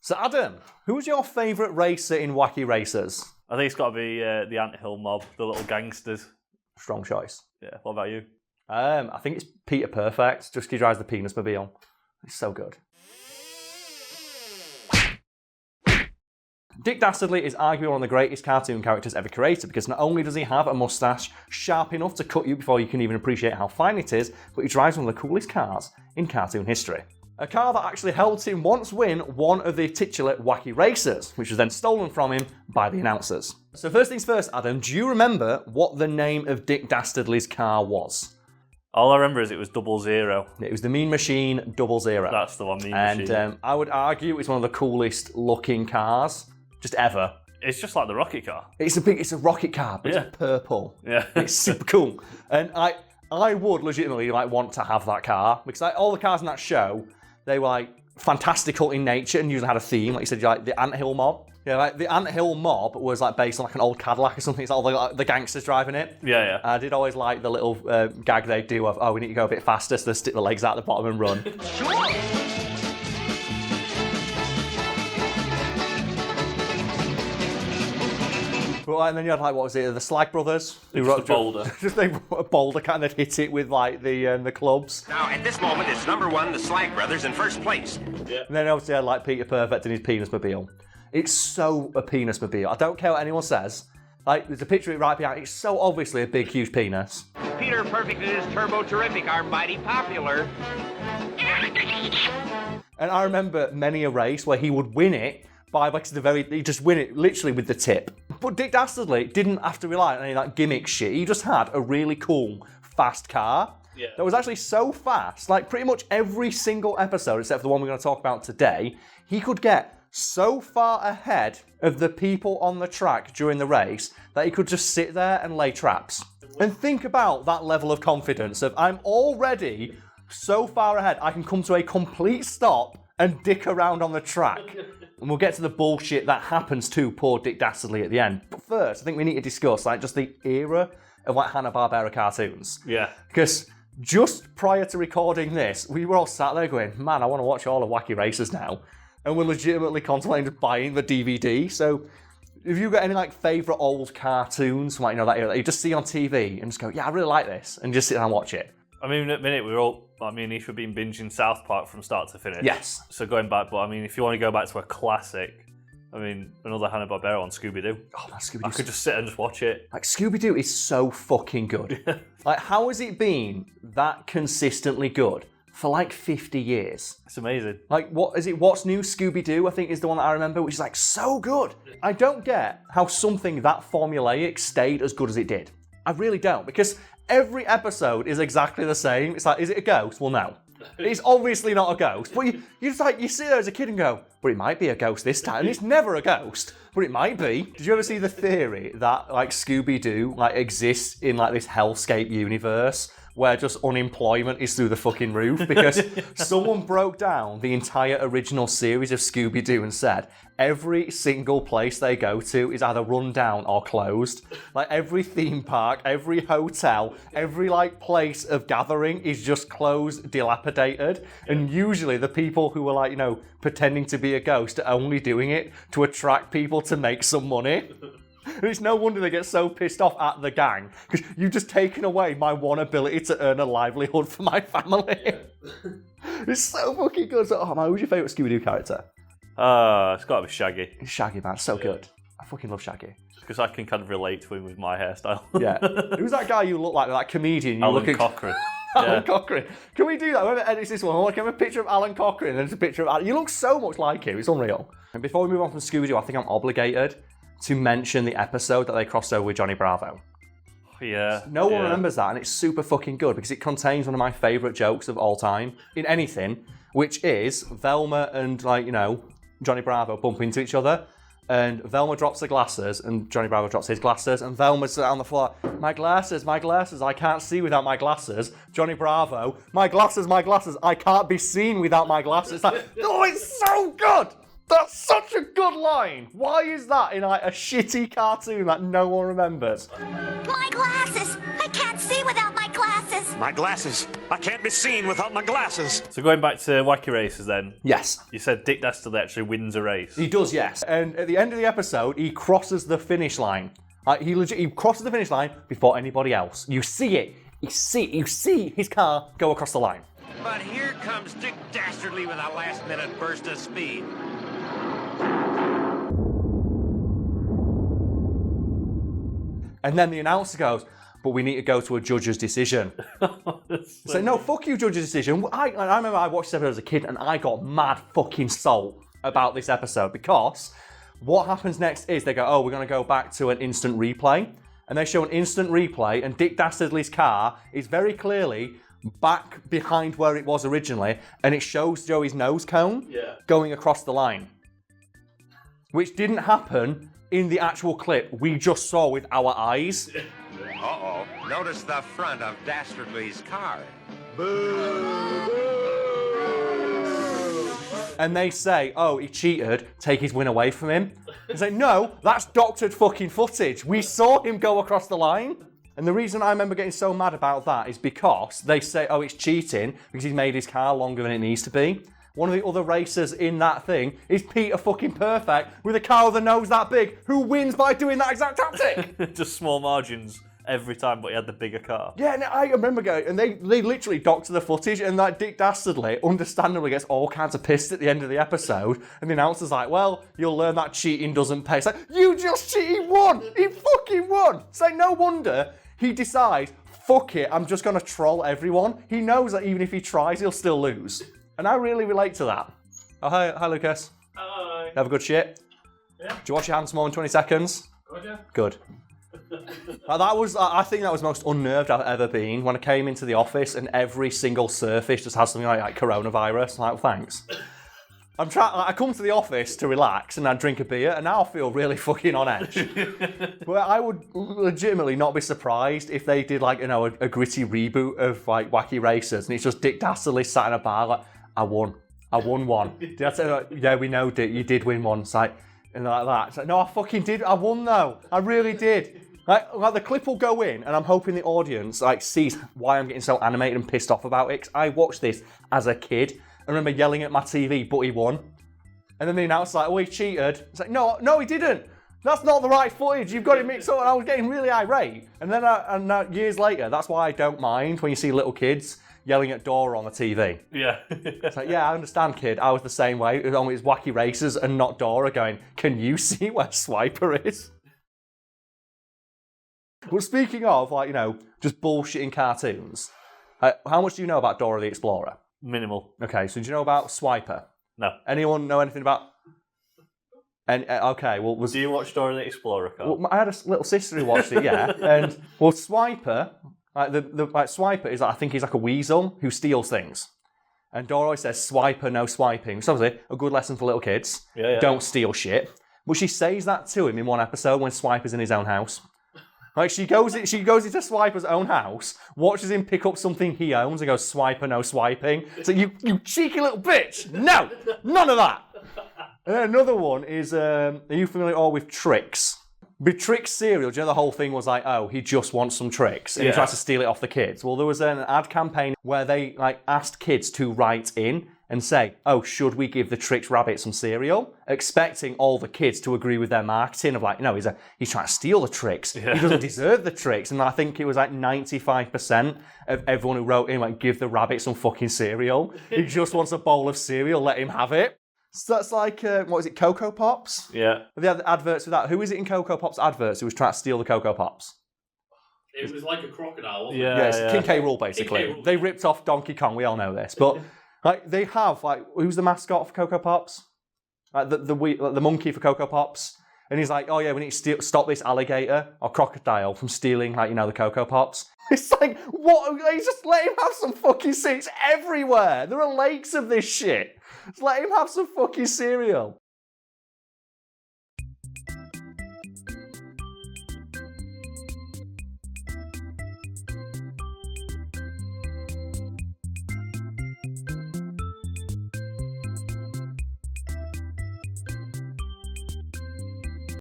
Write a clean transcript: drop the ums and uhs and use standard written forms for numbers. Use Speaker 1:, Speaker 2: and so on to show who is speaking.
Speaker 1: So Adam, who's your favourite racer in Wacky Races?
Speaker 2: I think it's got to be the Anthill mob, the little gangsters.
Speaker 1: Strong choice.
Speaker 2: Yeah, what about you?
Speaker 1: I think it's Peter Perfect, just 'cause he drives the penis mobile. It's so good. Dick Dastardly is arguably one of the greatest cartoon characters ever created because not only does he have a moustache sharp enough to cut you before you can even appreciate how fine it is, but he drives one of the coolest cars in cartoon history. A car that actually helped him once win one of the titular Wacky Races, which was then stolen from him by the announcers. So first things first, Adam, do you remember what the name of Dick Dastardly's car was?
Speaker 2: All I remember is it was 00.
Speaker 1: It was the Mean Machine 00.
Speaker 2: That's the one, Mean Machine.
Speaker 1: And I would argue it's one of the coolest looking cars just ever.
Speaker 2: It's just like the rocket car.
Speaker 1: It's a rocket car, but it's purple.
Speaker 2: Yeah.
Speaker 1: It's super cool. And I would legitimately want to have that car because all the cars in that show, they were fantastical in nature and usually had a theme. Like you said, the Anthill mob. Yeah, the Anthill mob was based on an old Cadillac or something. It's all the gangsters driving it.
Speaker 2: Yeah.
Speaker 1: I did always like the little gag they do of, we need to go a bit faster, so they stick the legs out the bottom and run. And then you had what was it? The Slag Brothers.
Speaker 2: Who wrote the boulder.
Speaker 1: They wrote a boulder car and they'd hit it with the clubs.
Speaker 3: Now at this moment, it's #1, the Slag Brothers in first place.
Speaker 2: Yeah.
Speaker 1: And then obviously I had Peter Perfect and his penis mobile. It's so a penis mobile. I don't care what anyone says. There's a picture of it right behind. It's so obviously a big, huge penis.
Speaker 3: Peter Perfect and his Turbo Terrific are mighty popular.
Speaker 1: And I remember many a race where he would win it by he just win it literally with the tip. But Dick Dastardly didn't have to rely on any of that gimmick shit. He just had a really cool, fast car.
Speaker 2: Yeah.
Speaker 1: That was actually so fast. Pretty much every single episode, except for the one we're going to talk about today, he could get so far ahead of the people on the track during the race that he could just sit there and lay traps. And think about that level of confidence of, I'm already so far ahead, I can come to a complete stop and dick around on the track. And we'll get to the bullshit that happens to poor Dick Dastardly at the end. But first, I think we need to discuss just the era of Hanna-Barbera cartoons.
Speaker 2: Yeah.
Speaker 1: Because just prior to recording this, we were all sat there going, man, I want to watch all of Wacky Races now. And we're legitimately contemplating buying the DVD. So if you've got any favourite old cartoons from that era that you just see on TV and just go, yeah, I really like this, and just sit down and watch it.
Speaker 2: I mean, at the minute, me and Ish have been binging South Park from start to finish.
Speaker 1: Yes.
Speaker 2: So going back, but if you want to go back to a classic, another Hanna-Barbera on Scooby Doo.
Speaker 1: Oh, man, Scooby Doo.
Speaker 2: I could just sit and just watch it.
Speaker 1: Scooby Doo is so fucking good. How has it been that consistently good for 50 years?
Speaker 2: It's amazing.
Speaker 1: What is it? What's New Scooby Doo? I think is the one that I remember, which is so good. I don't get how something that formulaic stayed as good as it did. I really don't, because every episode is exactly the same. It's is it a ghost? Well, no. It's obviously not a ghost. But you just you sit there as a kid and go, but it might be a ghost this time. And it's never a ghost, but it might be. Did you ever see the theory that Scooby Doo exists in this hellscape universe where just unemployment is through the fucking roof? Because someone broke down the entire original series of Scooby Doo and said every single place they go to is either run down or closed. Every theme park, every hotel, every place of gathering is just closed, dilapidated. And usually the people who are pretending to be a ghost are only doing it to attract people to make some money. And it's no wonder they get so pissed off at the gang, because you've just taken away my one ability to earn a livelihood for my family. Yeah. It's so fucking good. So, man, who's your favourite Scooby-Doo character?
Speaker 2: It's got to be Shaggy.
Speaker 1: Shaggy, man. So good. I fucking love Shaggy.
Speaker 2: Because I can kind of relate to him with my hairstyle.
Speaker 1: Yeah. Who's that guy you look like? That comedian?
Speaker 2: Alan Cochrane.
Speaker 1: Alan Cochrane. Can we do that? Whoever edits this one, can we have a picture of Alan Cochrane and there's a picture of Alan. You look so much like him. It's unreal. And before we move on from Scooby-Doo, I think I'm obligated to mention the episode that they crossed over with Johnny Bravo.
Speaker 2: Yeah.
Speaker 1: No one remembers that, and it's super fucking good because it contains one of my favourite jokes of all time in anything, which is Velma and, Johnny Bravo bump into each other, and Velma drops the glasses, and Johnny Bravo drops his glasses, and Velma's on the floor, my glasses, I can't see without my glasses. Johnny Bravo, my glasses, I can't be seen without my glasses. Oh, it's so good! That's such a good line! Why is that in a shitty cartoon that no one remembers?
Speaker 4: My glasses! I can't see without my glasses! My glasses. I can't be seen without my glasses.
Speaker 2: So going back to Wacky Races then,
Speaker 1: Yes.
Speaker 2: you said Dick Dastardly actually wins a race.
Speaker 1: He does, yes. And at the end of the episode, he crosses the finish line. He crosses the finish line before anybody else. You see it. You see his car go across the line.
Speaker 3: But here comes Dick Dastardly with a last-minute burst of speed.
Speaker 1: And then the announcer goes, but we need to go to a judge's decision. It's like, no, fuck you, judge's decision. I remember I watched this episode as a kid and I got mad fucking salt about this episode because what happens next is they go, oh, we're going to go back to an instant replay. And they show an instant replay and Dick Dastardly's car is very clearly back behind where it was originally and it shows Joey's nose cone going across the line. Which didn't happen in the actual clip we just saw with our eyes.
Speaker 3: Uh-oh. Notice the front of Dastardly's car.
Speaker 1: And they say, oh, he cheated, take his win away from him. They say, no, that's doctored fucking footage. We saw him go across the line. And the reason I remember getting so mad about that is because they say, oh, it's cheating because he's made his car longer than it needs to be. One of the other racers in that thing is Peter fucking Perfect with a car with a nose that big who wins by doing that exact tactic.
Speaker 2: Just small margins every time, but he had the bigger car.
Speaker 1: Yeah, and I remember going, and they literally doctor the footage, and that Dick Dastardly understandably gets all kinds of pissed at the end of the episode, and the announcer's like, well, you'll learn that cheating doesn't pay. It's like, you just cheated, he won! He fucking won! It's like, no wonder he decides, fuck it, I'm just gonna troll everyone. He knows that even if he tries, he'll still lose. And I really relate to that. Oh, hi Lucas.
Speaker 5: Hi.
Speaker 1: Have a good shit?
Speaker 5: Yeah.
Speaker 1: Do you wash your hands more in 20 seconds?
Speaker 5: Good, yeah.
Speaker 1: Good. I think that was the most unnerved I've ever been when I came into the office and every single surface just has something like coronavirus. I'm like, thanks. I come to the office to relax and I drink a beer and now I feel really fucking on edge. But I would legitimately not be surprised if they did a gritty reboot of Wacky Races and it's just Dick Dastardly sat in a bar like, I won one. Did I say, yeah, we know, Dick, you did win one. It's like, and like that. It's like, no, I fucking did. I won though. I really did. Like the clip will go in, and I'm hoping the audience sees why I'm getting so animated and pissed off about it. 'Cause I watched this as a kid. I remember yelling at my TV, but he won. And then the announcer's like, oh, he cheated. It's like, no, he didn't. That's not the right footage. You've got it mixed up. And I was getting really irate. And then years later, that's why I don't mind when you see little kids yelling at Dora on the TV.
Speaker 2: Yeah.
Speaker 1: It's like, yeah, I understand, kid. I was the same way. It was Wacky Races and not Dora going, can you see where Swiper is? Well, speaking of, just bullshitting cartoons, how much do you know about Dora the Explorer?
Speaker 2: Minimal.
Speaker 1: Okay, so do you know about Swiper?
Speaker 2: No.
Speaker 1: Anyone know anything about... okay, well...
Speaker 2: Do you watch Dora the Explorer, Karl?
Speaker 1: Well, I had a little sister who watched it, yeah. And, well, Swiper... Swiper is, I think he's like a weasel who steals things. And Dora always says, swiper, no swiping. Which is obviously a good lesson for little kids.
Speaker 2: Yeah.
Speaker 1: Don't steal shit. But she says that to him in one episode when Swiper's in his own house. She goes into Swiper's own house, watches him pick up something he owns and goes, swiper, no swiping. So you cheeky little bitch. No, none of that. And then another one is, are you familiar with Tricks? With Tricks cereal, do you know the whole thing was like, oh, he just wants some tricks and he tries to steal it off the kids. Well, there was an ad campaign where they asked kids to write in and say, oh, should we give the Tricks rabbit some cereal? Expecting all the kids to agree with their marketing of he's trying to steal the Tricks. Yeah. He doesn't deserve the Tricks. And I think it was 95% of everyone who wrote in, give the rabbit some fucking cereal. He just wants a bowl of cereal, let him have it. So that's what is it, Coco Pops?
Speaker 2: Yeah.
Speaker 1: They had adverts for that. Who is it in Coco Pops adverts who was trying to steal the Coco Pops?
Speaker 5: It was like a crocodile, wasn't
Speaker 2: it?
Speaker 1: Yes, King K. Rool, basically.
Speaker 5: King K. Rool.
Speaker 1: They ripped off Donkey Kong, we all know this. But they have, who's the mascot for Coco Pops? The monkey for Coco Pops. And he's like, oh yeah, we need to stop this alligator or crocodile from stealing, the Coco Pops. It's like, what? They just let him have some fucking seats everywhere. There are lakes of this shit. Just let him have some fucking cereal.